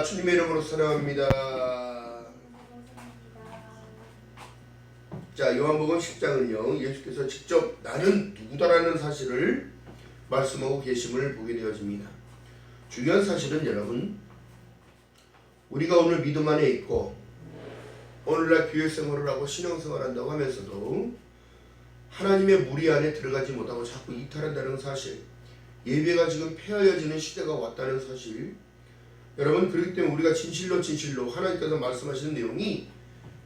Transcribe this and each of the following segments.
주님의 이름으로 사랑합니다. 자, 요한복음 10장은요 예수께서 직접 나는 누구다라는 사실을 말씀하고 계심을 보게 되어집니다. 중요한 사실은 여러분, 우리가 오늘 믿음 안에 있고 오늘날 교회 생활을 하고 신앙생활을 한다고 하면서도 하나님의 무리 안에 들어가지 못하고 자꾸 이탈한다는 사실, 예배가 지금 폐하여지는 시대가 왔다는 사실, 여러분, 그렇기 때문에 우리가 진실로 하나님께서 말씀하시는 내용이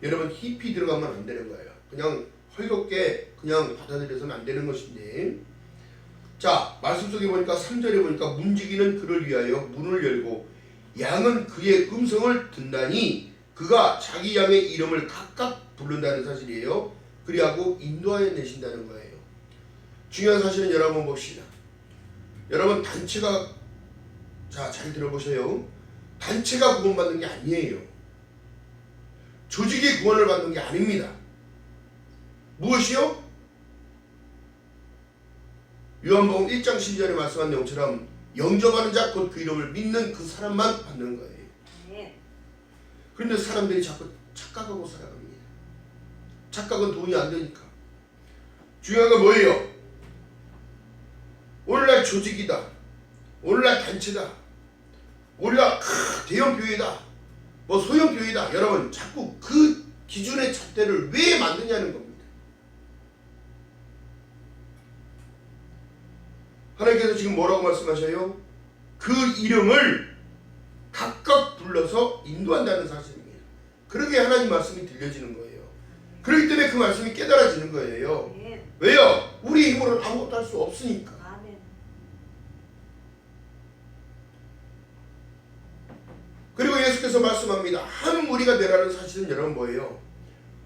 여러분 깊이 들어가면 안 되는 거예요. 그냥 헐겁게 그냥 받아들여서는 안 되는 것인데, 자, 말씀 속에 보니까 3절에 보니까 문지기는 그를 위하여 문을 열고 양은 그의 음성을 듣나니 그가 자기 양의 이름을 각각 부른다는 사실이에요. 그리하고 인도하여 내신다는 거예요. 중요한 사실은 여러분 봅시다. 여러분, 단체가, 자, 잘 들어보세요. 단체가 구원받는 게 아니에요. 조직이 구원을 받는 게 아닙니다. 무엇이요? 요한복음 1장 12절에 말씀한 내용처럼 영접하는 자 곧 그 이름을 믿는 그 사람만 받는 거예요. 그런데 사람들이 자꾸 착각하고 살아갑니다. 착각은 돈이 안 되니까. 중요한 건 뭐예요? 오늘날 조직이다, 오늘날 단체다, 오늘날 대형 교회다, 뭐 소형 교회다. 여러분, 자꾸 그 기준의 잣대를 왜 만드냐는 겁니다. 하나님께서 지금 뭐라고 말씀하셔요? 그 이름을 각각 불러서 인도한다는 사실입니다. 그러게 하나님 말씀이 들려지는 거예요. 그렇기 때문에 그 말씀이 깨달아지는 거예요. 왜요? 우리 힘으로는 아무것도 할 수 없으니까. 그리고 예수께서 말씀합니다. 한 무리가 되라는 사실은 여러분 뭐예요?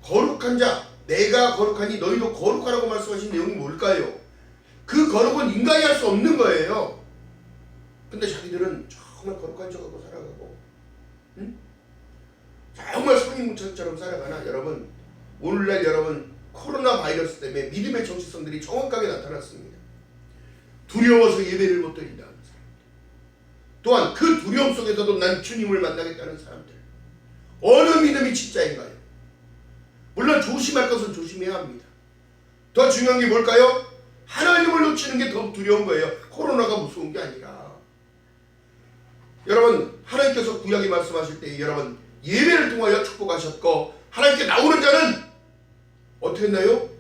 거룩한 자, 내가 거룩하니 너희도 거룩하라고 말씀하신 내용이 뭘까요? 그 거룩은 인간이 할 수 없는 거예요. 근데 자기들은 정말 거룩한 척하고 살아가고, 응? 정말 성인무천처럼 살아가나? 여러분, 오늘날 여러분 코로나 바이러스 때문에 믿음의 정체성들이 정확하게 나타났습니다. 두려워서 예배를 못 드린다는 사람들, 또한 그 두려움 속에서도 난 주님을 만나겠다는 사람들, 어느 믿음이 진짜인가요? 물론 조심할 것은 조심해야 합니다. 더 중요한 게 뭘까요? 하나님을 놓치는 게 더 두려운 거예요. 코로나가 무서운 게 아니라. 여러분, 하나님께서 구약에 말씀하실 때 여러분 예배를 통하여 축복하셨고, 하나님께 나오는 자는 어떻게 했나요?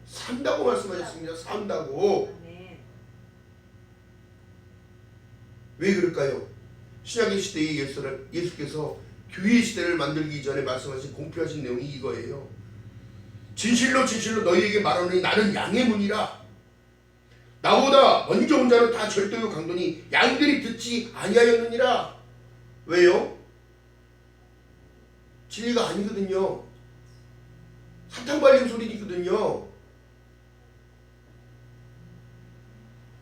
산다고 말씀하셨습니다. 산다고. 왜 그럴까요? 신약의 시대의 예수께서 교회 시대를 만들기 전에 말씀하신 공표하신 내용이 이거예요. 진실로 너희에게 말하노니 나는 양의 문이라. 나보다 먼저 온 자는 다 절대요 강도니 양들이 듣지 아니하였느니라. 왜요? 진리가 아니거든요. 사탕 발림 소리이거든요.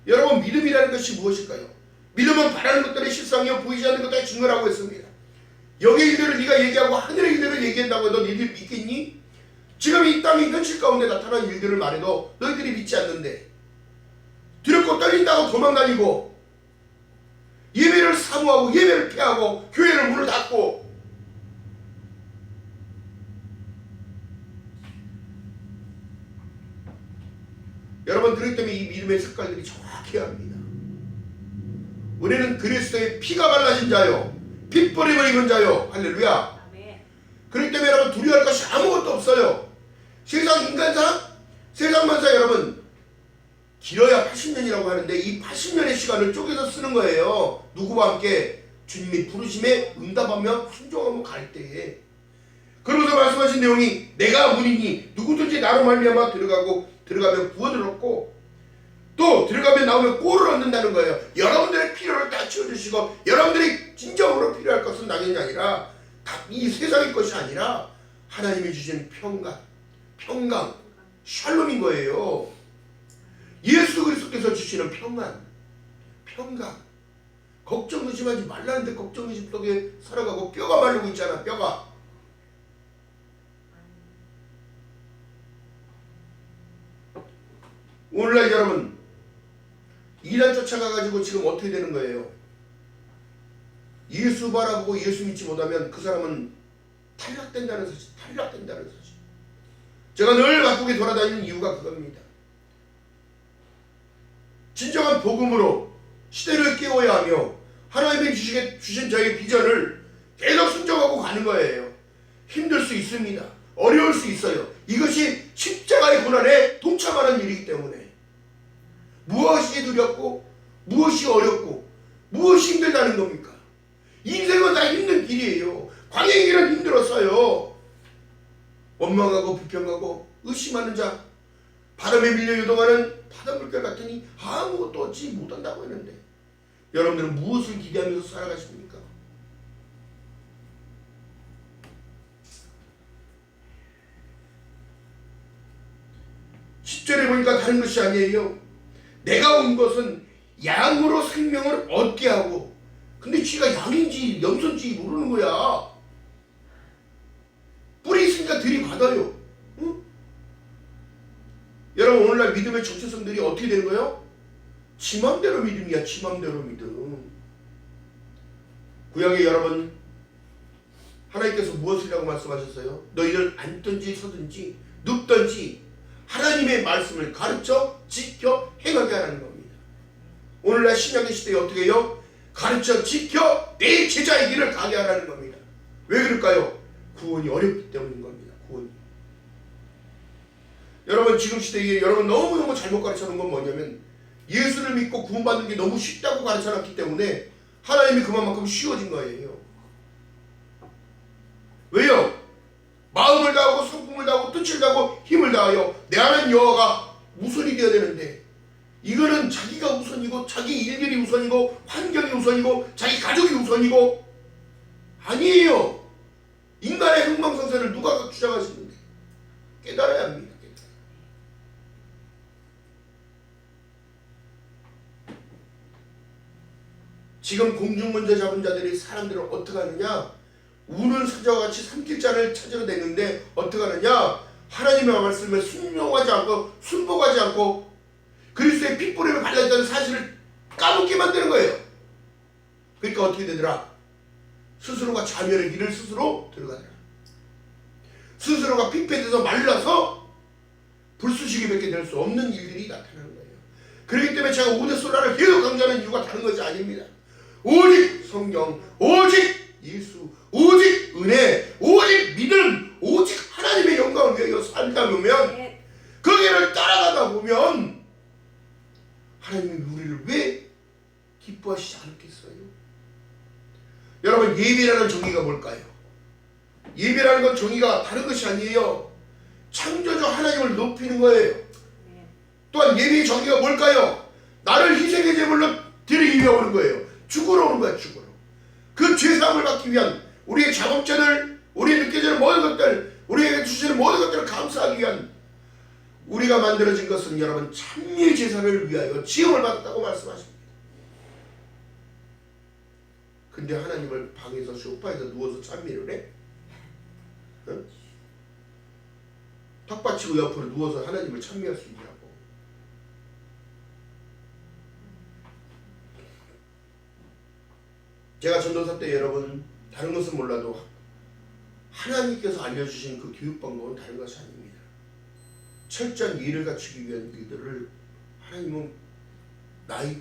여러분, 믿음이라는 것이 무엇일까요? 믿음은 바라는 것들의 실상이요 보이지 않는 것들의 증거라고 했습니다. 여기의 일들을 네가 얘기하고 하늘의 일들을 얘기한다고 해도 너희들이 믿겠니? 지금 이 땅의 현실 가운데 나타난 일들을 말해도 너희들이 믿지 않는데, 두렵고 떨린다고 도망다니고, 예배를 사모하고 예배를 피하고 교회를 문을 닫고, 여러분, 그렇기 때문에 이 믿음의 색깔들이 정확해야 합니다. 우리는 그리스도의 피가 발라진 자요, 핏뿌림을 입은 자요. 할렐루야. 그렇기 때문에 여러분 두려워할 것이 아무것도 없어요. 세상 인간사, 세상 만사 여러분 길어야 80년이라고 하는데 이 80년의 시간을 쪼개서 쓰는 거예요. 누구와 함께? 주님이 부르심에 응답하며 순종하며 갈 때에. 그러면서 말씀하신 내용이 내가 문이니 누구든지 나로 말미암아 들어가면 구원을 얻고, 또 들어가면 나오면 꼴을 얻는다는 거예요. 여러분들의 필요를 다 채워주시고, 여러분들이 진정으로 필요할 것은 당연히 아니라 이 세상의 것이 아니라 하나님이 주신 평강, 샬롬인 거예요. 예수 그리스도께서 주시는 평강. 걱정 의심하지 말라는데 걱정 의심 속에 살아가고 뼈가 마르고 있잖아. 뼈가. 오늘날 여러분 이단 쫓아가가지고 지금 어떻게 되는 거예요? 예수 바라보고 예수 믿지 못하면 그 사람은 탈락된다는 사실. 제가 늘 바꾸게 돌아다니는 이유가 그겁니다. 진정한 복음으로 시대를 깨워야 하며 하나님이 주신 저의 비전을 계속 순종하고 가는 거예요. 힘들 수 있습니다. 어려울 수 있어요. 이것이 십자가의 고난에 동참하는 일이기 때문에 무엇이 두렵고 무엇이 어렵고 무엇이 힘들다는 겁니까? 인생은 다 힘든 길이에요. 광야의 길은 힘들었어요. 원망하고 불평하고 의심하는 자, 바람에 밀려 요동하는 바닷물결 같으니 아무것도 얻지 못한다고 했는데 여러분들은 무엇을 기대하면서 살아가십니까? 10절에 보니까 다른 것이 아니에요. 내가 온 것은 양으로 생명을 얻게 하고, 근데 쥐가 양인지 염소인지 모르는 거야. 뿔이 있으니까 들이받아요. 응? 여러분 오늘날 믿음의 정체성들이 어떻게 되는 거예요? 지 맘대로 믿음이야. 지 맘대로 믿음. 구약에 여러분 하나님께서 무엇이라고 말씀하셨어요? 너희는 앉든지 서든지 눕든지 하나님의 말씀을 가르쳐 지켜 행하게 하라는 겁니다. 오늘날 신약의 시대에 어떻게 해요? 가르쳐 지켜 내 제자의 길을 가게 하라는 겁니다. 왜 그럴까요? 구원이 어렵기 때문인 겁니다. 구원이. 여러분 지금 시대에 여러분 너무너무 잘못 가르쳐놓은 건 뭐냐면 예수를 믿고 구원받는 게 너무 쉽다고 가르쳐놨기 때문에 하나님이 그만큼 쉬워진 거예요. 왜요? 마음을 다하고 성품을 다하고 뜻을 다하고 힘을 다하여 내 하나님 여호와가 우선이 되어야 되는데 이거는 자기가 우선이고 자기 일들이 우선이고 환경이 우선이고 자기 가족이 우선이고 아니에요. 인간의 흥망성쇠를 누가 주장하시는데 깨달아야 합니다. 지금 공중문제 잡은 자들이 사람들을 어떻게 하느냐? 우는 사자와 같이 삼킬자를 찾으러 다니는데 어떻게 하느냐? 하나님의 말씀에 순종하지 않고 순복하지 않고 그리스도의 핏부림을 발랐다는 사실을 까먹게 만드는 거예요. 그러니까 어떻게 되더라? 스스로가 자멸의 길을 스스로 들어가더라. 스스로가 핏배돼서 말라서 불쑤시기밖에 될 수 없는 일들이 나타나는 거예요. 그렇기 때문에 제가 오대솔라를 계속 강조하는 이유가 다른 것이 아닙니다. 오직 성경, 오직 예수, 오직 은혜, 오직 믿음, 오직 하나님의 영광을 위하여 살다 보면 그 길을 따라가다 보면 하나님이 우리를 왜 기뻐하시지 않겠어요? 여러분 예배라는 정의가 뭘까요? 예배라는 건 정의가 다른 것이 아니에요. 창조주 하나님을 높이는 거예요. 또한 예배의 정의가 뭘까요? 나를 희생의 제물로 드리기 위해 오는 거예요. 죽으러 오는 거야. 죽으러. 그 죄사함을 받기 위한 우리의 작업자들, 우리의 느껴지는 모든 것들, 우리에게 주시는 모든 것들을 감사하기 위한 우리가 만들어진 것은 여러분 찬미의 제사를 위하여 지음을 받았다고 말씀하십니다. 근데 하나님을 방에서 소파에서 누워서 찬미를 해? 응? 탁받치고 옆으로 누워서 하나님을 찬미할 수 있냐고. 제가 전도사 때 여러분 다른 것은 몰라도 하나님께서 알려주신 그 교육 방법은 다른 것이 아닙니다. 철저한 예를 갖추기 위한 일들을 하나님은 나이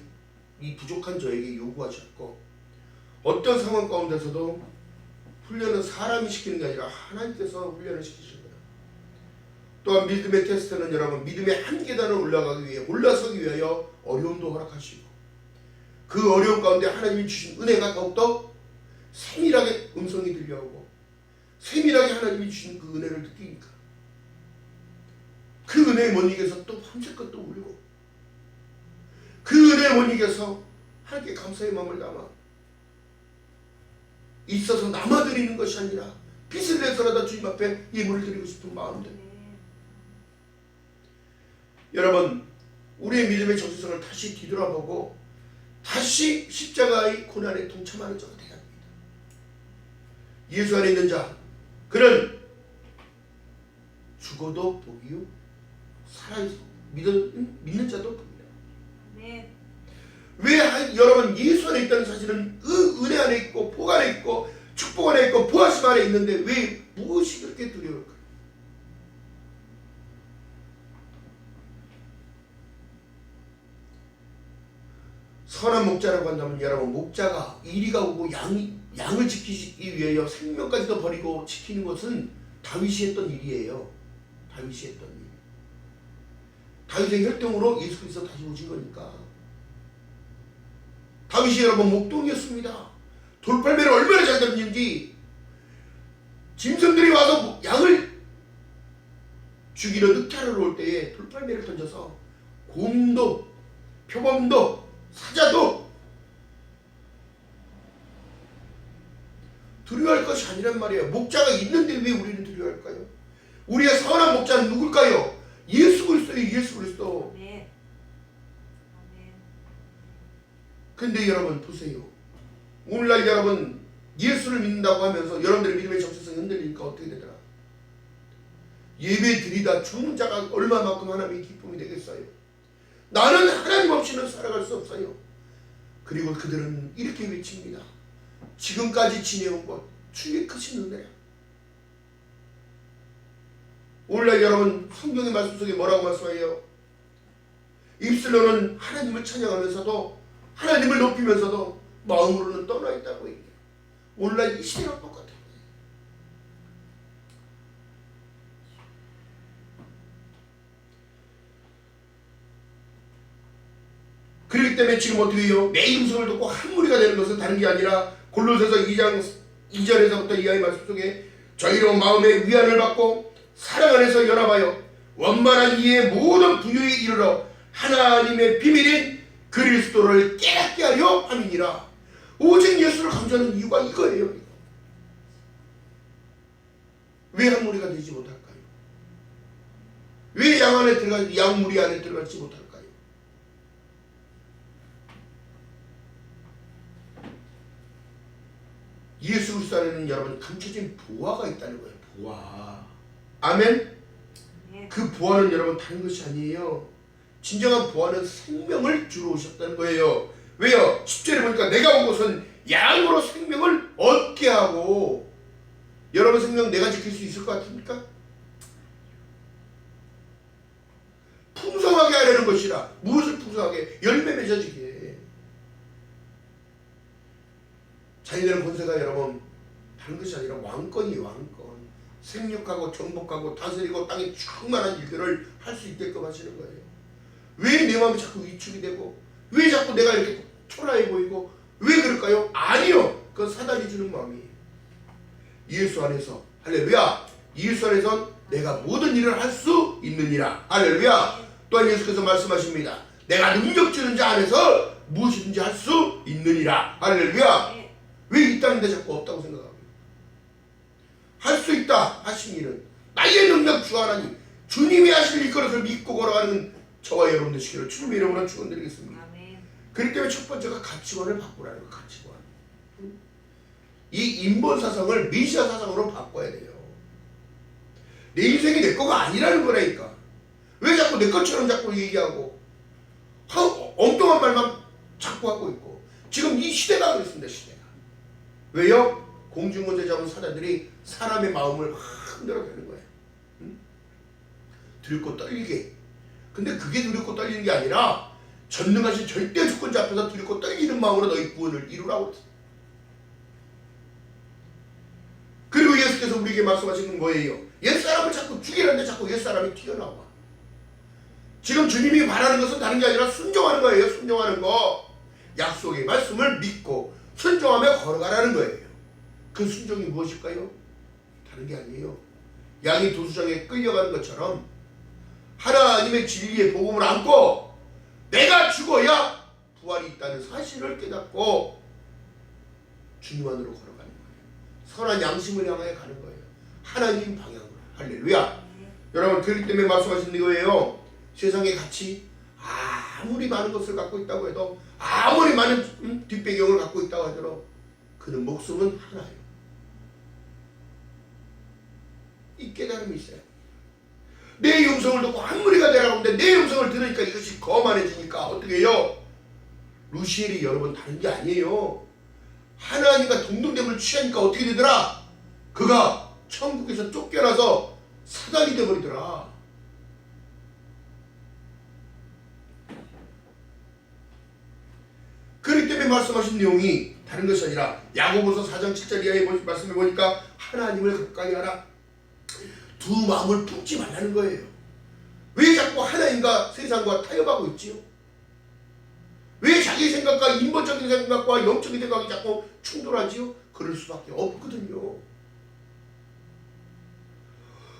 부족한 저에게 요구하지 않고 어떤 상황 가운데서도 훈련은 사람이 시키는 게 아니라 하나님께서 훈련을 시키신 거예요. 또한 믿음의 테스트는 여러분 믿음의 한 계단을 올라서기 위하여 어려움도 허락하시고 그 어려움 가운데 하나님이 주신 은혜가 더욱더 세밀하게 음성이 들려오고 세밀하게 하나님이 주신 그 은혜를 느끼니까 그 은혜에 못 이겨서 또 밤새껏 또 울고 그 은혜에 못 이겨서 하나님께 감사의 마음을 담아 있어서 남아드리는 것이 아니라 빚을 내서라도 주님 앞에 예물을 드리고 싶은 마음들. 여러분 우리의 믿음의 정체성을 다시 뒤돌아보고 다시 십자가의 고난에 동참하는 자가 되어야 합니다. 예수 안에 있는 자 그는 죽어도 복이요 살아있어 믿는 자도 복이다. 네. 왜 여러분 예수 안에 있다는 사실은 그 은혜 안에 있고 복 안에 있고 축복 안에 있고 부하심 안에 있는데 왜 무엇이 그렇게 두려울까요? 선한 목자라고 한다면 여러분, 목자가 이리가 오고 양을 지키기 위하여 생명까지도 버리고 지키는 것은 다윗이 했던 일이에요. 다윗이 했던 일. 다윗의 혈통으로 예수 그리스도 다시 오신 거니까. 다윗이 여러분 목동이었습니다. 돌팔매를 얼마나 잘 던지는지, 짐승들이 와서 양을 죽이러 늑타를 올 때에 돌팔매를 던져서 곰도 표범도 사자도 두려워할 것이 아니란 말이에요. 목자가 있는데 왜 우리는 두려워할까요? 우리의 선한 목자는 누굴까요? 예수 그리스도예요. 예수 그리스도. 아멘. 아멘. 근데 여러분 보세요. 오늘날 여러분 예수를 믿는다고 하면서 여러분들의 믿음의 정체성이 흔들리니까 어떻게 되더라? 예배 드리다 죽는 자가 얼마만큼 하나님의 기쁨이 되겠어요? 나는 하나님 없이는 살아갈 수 없어요. 그리고 그들은 이렇게 외칩니다. 지금까지 지내온 것 주의 크신 은혜라. 오늘날 여러분 성경의 말씀 속에 뭐라고 말씀해요? 입술로는 하나님을 찬양하면서도 하나님을 높이면서도 마음으로는 떠나 있다고 얘기해요. 오늘날 이 시대랑 똑같아요. 그렇기 때문에 지금 어떻게 해요? 내 음성을 듣고 한 무리가 되는 것은 다른 게 아니라 골로새서 2장 2절에서부터 이하의 말씀 속에 저희로 마음의 위안을 받고 사랑 안에서 연합하여 원만한 이해의 모든 부유에 이르러 하나님의 비밀인 그리스도를 깨닫게 하려 함이니라. 오직 예수를 강조하는 이유가 이거예요. 왜 한 무리가 되지 못할까요? 왜 양무리 안에 들어가지 못할까요? 예수 그리스도 안에는 여러분 감춰진 보화가 있다는 거예요. 보화. 아멘. 그 보화는 여러분 다른 것이 아니에요. 진정한 보화는 생명을 주러 오셨다는 거예요. 왜요? 10절에 보니까 내가 온 것은 양으로 생명을 얻게 하고. 여러분 생명 내가 지킬 수 있을 것 같습니까? 풍성하게 하려는 것이라. 무엇을 풍성하게? 열매 맺어지게. 자기들은 권세가 여러분 다른 것이 아니라 왕권이에요. 왕권. 생육하고 정복하고 다스리고 땅에 충만한 일들을 할 수 있게끔 하시는 거예요. 왜 내 마음이 자꾸 위축이 되고 왜 자꾸 내가 이렇게 초라해 보이고 왜 그럴까요? 아니요. 그건 사단이 주는 마음이에요. 예수 안에서 할렐루야. 예수 안에선 내가 모든 일을 할 수 있느니라. 할렐루야. 또한 예수께서 말씀하십니다. 내가 능력 주는 자 안에서 무엇이든지 할 수 있느니라. 할렐루야. 왜 이 땅인데 자꾸 없다고 생각합니까? 할 수 있다 하신 일은 나의 능력 주 하나님 주님이 하실 일것을 믿고 걸어가는 저와 여러분 되시기를 주님의 이름으로 축원드리겠습니다. 그렇기 때문에 첫 번째가 가치관을 바꾸라는 거. 가치관. 이 인본 사상을 메시아 사상으로 바꿔야 돼요. 내 인생이 내 거가 아니라는 거라니까. 왜 자꾸 내 것처럼 자꾸 얘기하고 엉뚱한 말만 자꾸 하고 있고. 지금 이 시대가 그렇습니다. 시대가. 왜요? 공중권세 잡은 사자들이 사람의 마음을 흔들어대는 거예요. 응? 두렵고 떨리게. 근데 그게 두렵고 떨리는 게 아니라 전능하신 절대 주권자 앞에서 두렵고 떨리는 마음으로 너희 구원을 이루라고 했어요. 그리고 예수께서 우리에게 말씀하신 건 뭐예요? 옛사람을 자꾸 죽이는데 자꾸 옛사람이 튀어나와. 지금 주님이 바라는 것은 다른 게 아니라 순종하는 거예요. 순종하는 거. 약속의 말씀을 믿고 순종하며 걸어가라는 거예요. 그 순종이 무엇일까요? 다른 게 아니에요. 양이 도수장에 끌려가는 것처럼 하나님의 진리의 복음을 안고 내가 죽어야 부활이 있다는 사실을 깨닫고 주님 안으로 걸어가는 거예요. 선한 양심을 향하여 가는 거예요. 하나님 방향으로. 할렐루야. 여러분 그렇기 때문에 말씀하신 거예요. 세상의 가치 아무리 많은 것을 갖고 있다고 해도 아무리 많은 뒷배경을 갖고 있다고 하더라도 그는 목숨은 하나예요. 이 깨달음이 있어요. 내 음성을 듣고 한 무리가 되라고 하는데 내 음성을 들으니까 이것이 거만해지니까 어떻게 해요? 루시엘이 여러분 다른 게 아니에요. 하나님과 동등됨을 취하니까 어떻게 되더라? 그가 천국에서 쫓겨나서 사단이 되어버리더라. 그렇기 때문에 말씀하신 내용이 다른 것이 아니라 야고보서 4장 7절 이하의 말씀해 보니까 하나님을 가까이 하라. 두 마음을 품지 말라는 거예요. 왜 자꾸 하나님과 세상과 타협하고 있지요? 왜 자기 생각과 인본적인 생각과 영적인 생각이 자꾸 충돌하지요? 그럴 수밖에 없거든요.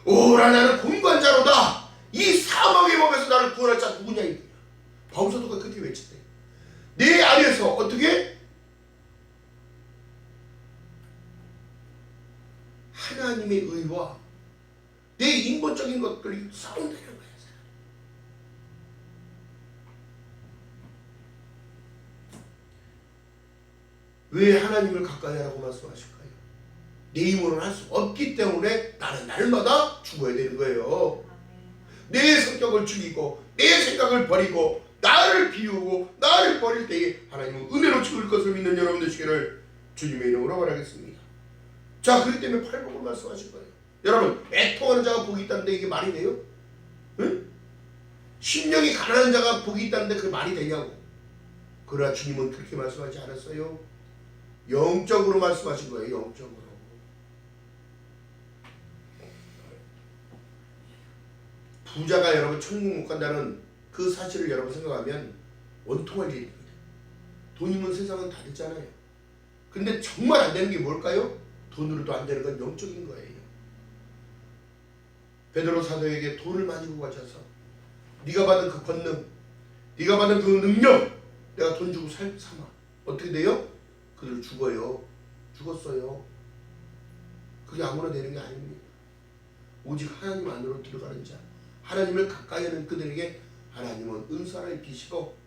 오라 나는 공관자로다. 이 사망의 몸에서 나를 구원할 자 누구냐 이거야. 바울사도가 그렇게 외쳤대. 내 안에서 어떻게? 하나님의 의와 내 인본적인 것들이 싸운다는 거야. 왜 하나님을 가까이 하라고 말씀하실까요? 내 힘으로는 할 수 없기 때문에 나는 날마다 죽어야 되는 거예요. 내 성격을 죽이고 내 생각을 버리고 나를 비우고 나를 버릴 때에 하나님은 은혜로 채울 것을 믿는 여러분 되시기를 주님의 이름으로 바라겠습니다. 자, 그렇기 때문에 팔복을 말씀하실 거예요. 여러분, 애통하는 자가 복이 있다는데 이게 말이 돼요? 응? 심령이 가난한 자가 복이 있다는데 그게 말이 되냐고. 그러나 주님은 그렇게 말씀하지 않았어요. 영적으로 말씀하신 거예요. 영적으로. 부자가 여러분 천국 못 간다는 그 사실을 여러분 생각하면 원통할 일입니다. 돈이면 세상은 다 됐잖아요. 근데 정말 안 되는 게 뭘까요? 돈으로도 안 되는 건 영적인 거예요. 베드로 사도에게 돈을 많이 주고 가셔서 네가 받은 그 권능, 네가 받은 그 능력 내가 돈 주고 삼아. 어떻게 돼요? 그들 죽어요. 죽었어요. 그게 아무나 되는 게 아닙니다. 오직 하나님 안으로 들어가는 자, 하나님을 가까이 하는 그들에게 하나님은 은사를 입히시고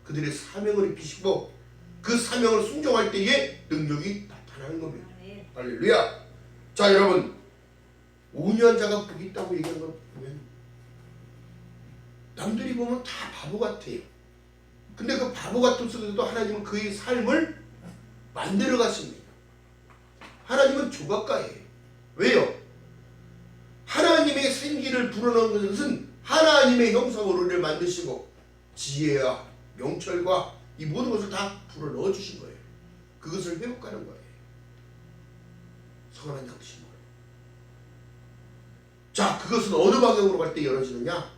그들의 사명을 입히시고 그 사명을 순종할 때에 능력이 나타나는 겁니다. 할렐루야. 자, 여러분, 5년 자가 복이 있다고 얘기하는 걸 보면 남들이 보면 다 바보 같아요. 근데 그 바보 같았어도 하나님은 그의 삶을 만들어 가십니다. 하나님은 조각가예요. 왜요? 하나님의 생기를 불어넣는 것은 하나님의 형상으로 우리를 만드시고 지혜와 명철과 이 모든 것을 다 불어넣어 주신 거예요. 그것을 회복하는 거예요. 선한 양심으로. 자, 그것은 어느 방향으로 갈 때 열어지느냐?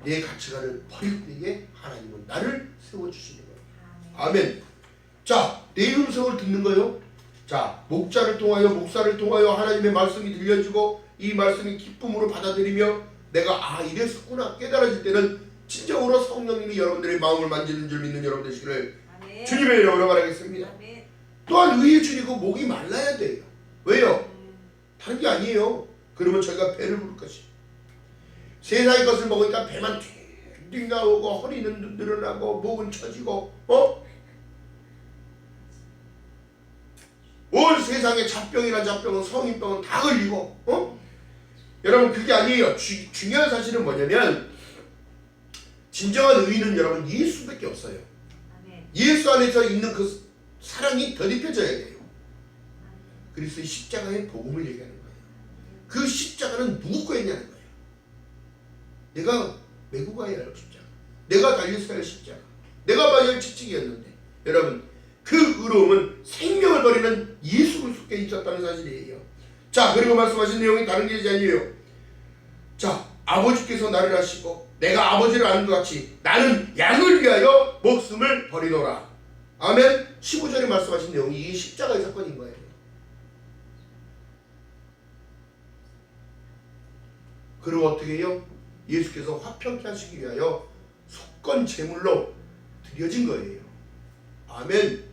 내 가치관을 버릴 때에 하나님은 나를 세워주시는 거예요. 아멘. 자, 내 음성을 듣는 거요. 자, 목자를 통하여 목사를 통하여 하나님의 말씀이 들려지고 이 말씀이 기쁨으로 받아들이며 내가 이랬었구나 깨달아질 때는 진정으로 성령님이 여러분들의 마음을 만지는 줄 믿는 여러분 되시기를 주님의 이름으로 바라겠습니다. 또한 의에 줄이고 목이 말라야 돼요. 왜요? 다른 게 아니에요. 그러면 저희가 배를 부를 것이. 세상의 것을 먹으니까 배만 띵띵 나오고 허리는 늘어나고 목은 처지고 온 세상에 잡병이나 잡병은 성인병은 다 걸리고 여러분 그게 아니에요. 중요한 사실은 뭐냐면 진정한 의는 여러분 예수밖에 없어요. 예수 안에서 있는 그 사랑이 덧입혀져야 돼요. 그래서 십자가의 복음을 얘기하는 거예요. 그 십자가는 누구 거였냐는 거예요. 내가 메고 가야 할 십자가, 내가 달려서야 할 십자가, 내가 봐야 할 채찍이었는데 여러분 그 의로움은 생명을 버리는 예수 그리스도께 있었다는 사실이에요. 자, 그리고 말씀하신 내용이 다른 게 아니에요. 자, 아버지께서 나를 하시고 내가 아버지를 아는 것 같이 나는 양을 위하여 목숨을 버리노라. 아멘. 15절에 말씀하신 내용이 이 십자가의 사건인 거예요. 그리고 어떻게 해요? 예수께서 화평케 하시기 위하여 속건 제물로 드려진 거예요. 아멘.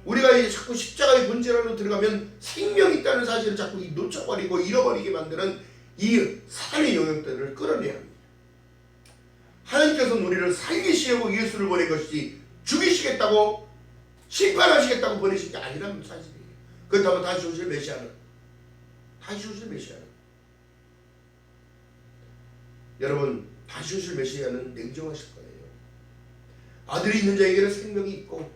우리가 이제 자꾸 십자가의 본질로 들어가면 생명이 있다는 사실을 자꾸 놓쳐버리고 잃어버리게 만드는 이 사단의 영역들을 끌어내야 합니다. 하나님께서는 우리를 살리시려고 예수를 보낸 것이지 죽이시겠다고 심판하시겠다고 보내신 게 아니라는 사실이에요. 그렇다면 다시 오실 메시아는 여러분 다시 오실 메시아는 냉정하실 거예요. 아들이 있는 자에게는 생명이 있고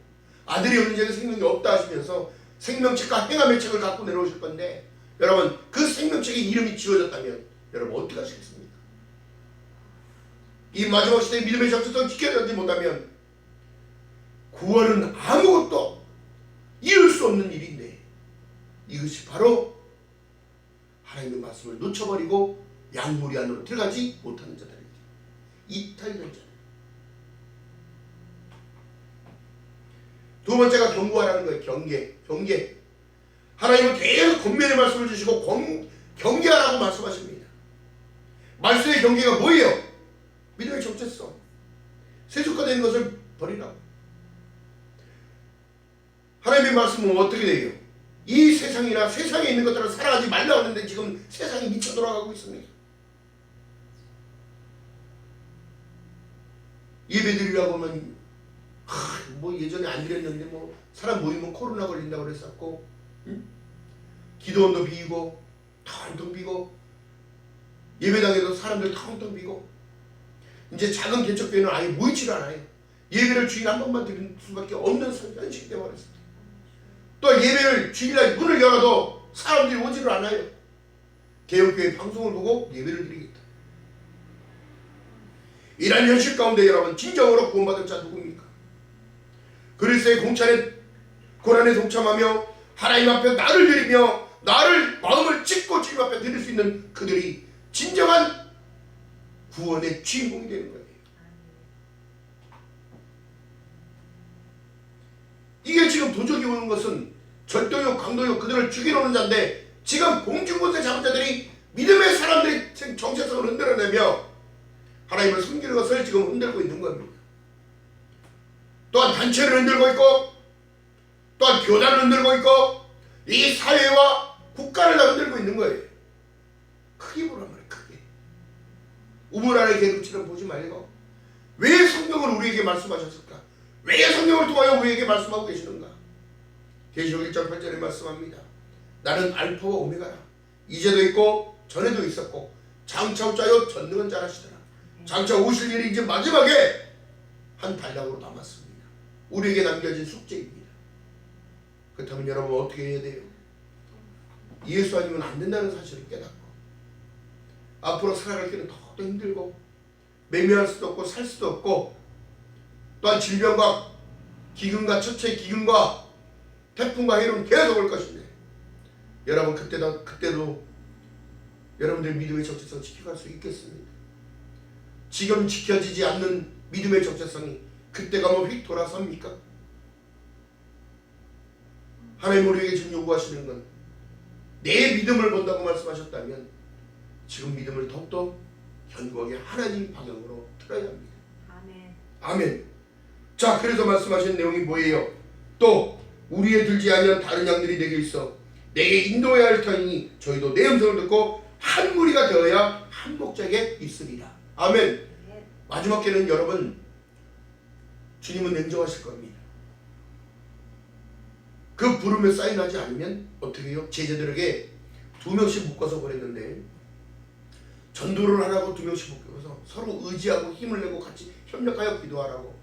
아들이 없는 자에게 생명이 없다 하시면서 생명책과 행함의 책을 갖고 내려오실 건데, 여러분 그 생명책에 이름이 지워졌다면 여러분 어떻게 하시겠습니까? 이 마지막 시대의 믿음의 정체성을 지켜내지 못하면 구원은 아무것도 이룰 수 없는 일인데, 이것이 바로 하나님의 말씀을 놓쳐버리고 양무리 안으로 들어가지 못하는 자들입니다. 이탈된 자들. 두 번째가 경고하라는 거예요. 경계. 하나님은 계속 권면의 말씀을 주시고 경계하라고 말씀하십니다. 말씀의 경계가 뭐예요? 믿음의 정체성. 세속화되는 것을 버리라고. 하나님의 말씀은 어떻게 돼요? 이 세상이나 세상에 있는 것들을 사랑하지 말라고 하는데 지금 세상이 미쳐 돌아가고 있습니다. 예배 드리려고 하면 뭐 예전에 안 드렸는데 뭐 사람 모이면 코로나 걸린다고 그랬었고, 응? 기도원도 비고 텅텅 비고, 예배당에도 사람들 텅텅 비고, 이제 작은 개척교회는 아예 모이지를 않아요. 예배를 주일 한 번만 드릴 수밖에 없는 현실이 되어버렸습니다. 또 예배를 주일날 문을 열어도 사람들이 오지를 않아요. 개혁교회 방송을 보고 예배를 드리겠다. 이런 현실 가운데 여러분 진정으로 구원받은 자 누구입니까? 그리스도의 공찬에 고난에 동참하며 하나님 앞에 나를 드리며 나를 마음을 찢고 주님 앞에 드릴 수 있는 그들이 진정한 구원의 주인공이 되는 거예요. 이게 지금 도적이 오는 것은 절도요, 강도요, 그들을 죽이려는 자인데, 지금 공중권세 잡은 자들이 믿음의 사람들이 정체성을 흔들어내며 하나님을 숨기는 것을 지금 흔들고 있는 겁니다. 또한 단체를 흔들고 있고, 또한 교단을 흔들고 있고, 이 사회와 국가를 다 흔들고 있는 거예요. 크게 보란 말이에요. 크게. 우물 안에 개구치는 보지 말고, 왜 성경을 우리에게 말씀하셨을까? 왜 성경을 통하여 우리에게 말씀하고 계시는가? 계시록 1장 8절에 말씀합니다. 나는 알파와 오메가라. 이제도 있고 전에도 있었고 장차 올 자요 전능한 자라시더라. 장차 오실 일이 이제 마지막에 한 단락으로 남았습니다. 우리에게 남겨진 숙제입니다. 그렇다면 여러분 어떻게 해야 돼요? 예수 아니면 안 된다는 사실을 깨닫고, 앞으로 살아갈 길은 더욱더 힘들고 매매할 수도 없고 살 수도 없고, 또한 질병과 기근과 처처의 기근과 태풍과 해는 계속 올 것인데, 여러분 그때도 여러분들 믿음의 정체성 지켜갈 수 있겠습니까? 지금 지켜지지 않는 믿음의 정체성이 그때 가면 휙 돌아섭니까? 하나님 우리에게 지금 요구하시는 건 내 믿음을 본다고 말씀하셨다면 지금 믿음을 더욱더 견고하게 하나님 방향으로 틀어야 합니다. 아멘. 아멘. 자, 그래서 말씀하신 내용이 뭐예요? 또 우리의 들지 아니한 다른 양들이 내게 있어 내게 인도해야 할 터이니 저희도 내 음성을 듣고 한 무리가 되어야 한 목자에게 있으리라. 아멘. 마지막 때는 여러분 주님은 냉정하실 겁니다. 그 부름에 사인하지 않으면 어떻게 해요? 제자들에게 2명씩 묶어서 보냈는데, 전도를 하라고 2명씩 묶어서 서로 의지하고 힘을 내고 같이 협력하여 기도하라고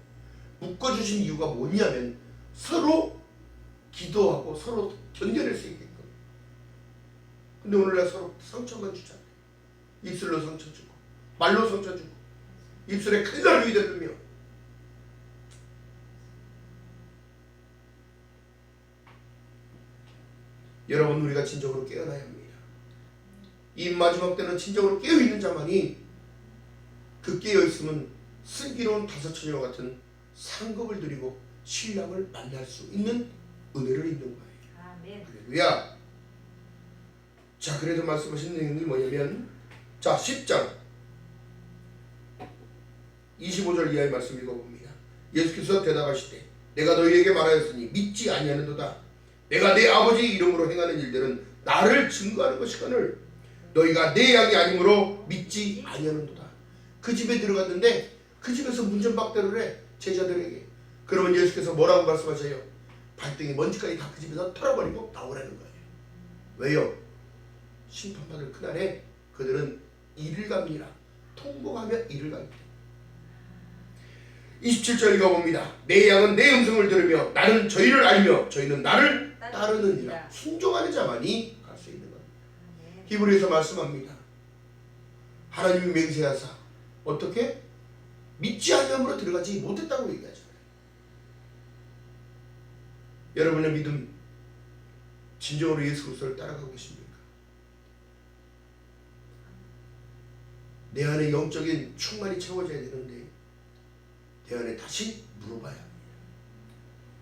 묶어주신 이유가 뭐냐면 서로 기도하고 서로 견뎌낼 수 있게끔. 근데 오늘날 서로 상처만 주잖아요. 입술로 상처 주고 말로 상처 주고 입술에 칼날 위대들며, 여러분 우리가 진정으로 깨어나야 합니다. 이 마지막 때는 진정으로 깨어있는 자만이, 그 깨어있으면 슬기로운 다섯처녀와 같은 상급을 드리고 신랑을 만날 수 있는 은혜를 입는 거예요. 아멘. 할렐루야. 자, 그래서 말씀하신 내용이 뭐냐면, 자 10장 25절 이하의 말씀 읽어봅니다. 예수께서 대답하시되 내가 너희에게 말하였으니 믿지 아니하는도다. 내가 내 아버지 이름으로 행하는 일들은 나를 증거하는 것이거늘 너희가 내 양이 아니므로 믿지 아니하는도다. 그 집에 들어갔는데 그 집에서 문전박대를 해, 제자들에게. 그러면 예수께서 뭐라고 말씀하세요? 발등에 먼지까지 다 그 집에서 털어버리고 나오라는 거예요. 왜요? 심판받을 그날에 그들은 이를 갑니다. 통곡하며 이를 갑니다. 27절 읽어봅니다. 내 양은 내 음성을 들으며 나는 저희를 알며 저희는 나를 따르느니라. 순종하는 자만이 갈 수 있는 것. 히브리서 말씀합니다. 하나님이 맹세하사 어떻게? 믿지 않음으로 들어가지 못했다고 얘기하잖아요. 여러분의 믿음 진정으로 예수 그리스도를 따라가고 계십니까? 내 안에 영적인 충만이 채워져야 되는데 내 안에 다시 물어봐야 합니다.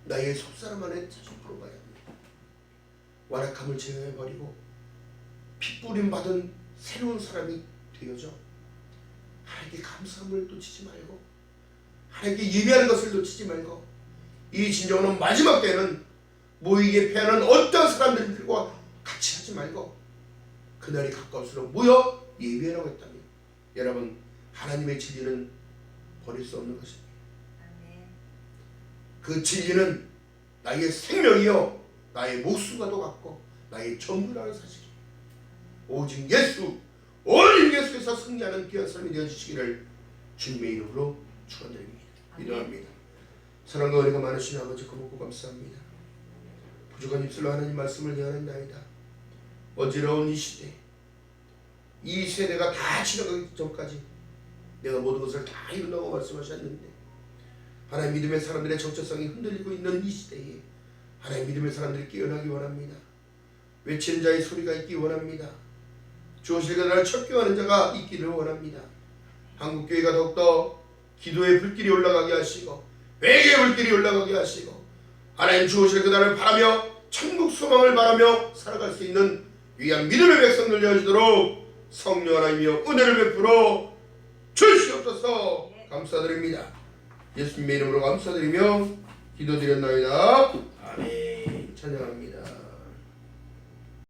나의 속사람 안에 다시 물어봐야 합니다. 완악함을 제어해버리고 핏부림 받은 새로운 사람이 되어져 하나님께 감사함을 놓치지 말고 하나님께 예배하는 것을 놓치지 말고 이 진정으로 마지막 때는 모이게 패하는 어떤 사람들과 같이 하지 말고 그날이 가까울수록 모여 예배하라고 했다면 여러분 하나님의 진리는 버릴 수 없는 것입니다. 그 진리는 나의 생명이요 나의 목숨과도 같고 나의 전부라는 사실이에요. 오직 예수 오직 예수에서 승리하는 귀한 삶이 되어주시기를 주님의 이름으로 축원드립니다. 기도합니다. 사랑과 은혜가 많으신 아버지 고맙고 감사합니다. 부족한 입술로 하나님 말씀을 대하는나이다. 어지러운 이 시대 이 세대가 다 지나가기 전까지 내가 모든 것을 다 이룬다고 말씀하셨는데 하나님 믿음의 사람들의 정체성이 흔들리고 있는 이 시대에 하나님 믿음의 사람들이 깨어나기 원합니다. 외치는 자의 소리가 있기 원합니다. 주오실 그날을 척경하는 자가 있기를 원합니다. 한국교회가 더욱더 기도의 불길이 올라가게 하시고 회개의 불길이 올라가게 하시고 하나님 주오실 그날을 바라며 천국 소망을 바라며 살아갈 수 있는 귀한 믿음의 백성들 되어지도록 성령 하나님이여 은혜를 베풀어 주시옵소서. 감사드립니다. 예수님의 이름으로 감사드리며 기도드렸나이다. 아멘. 찬양합니다.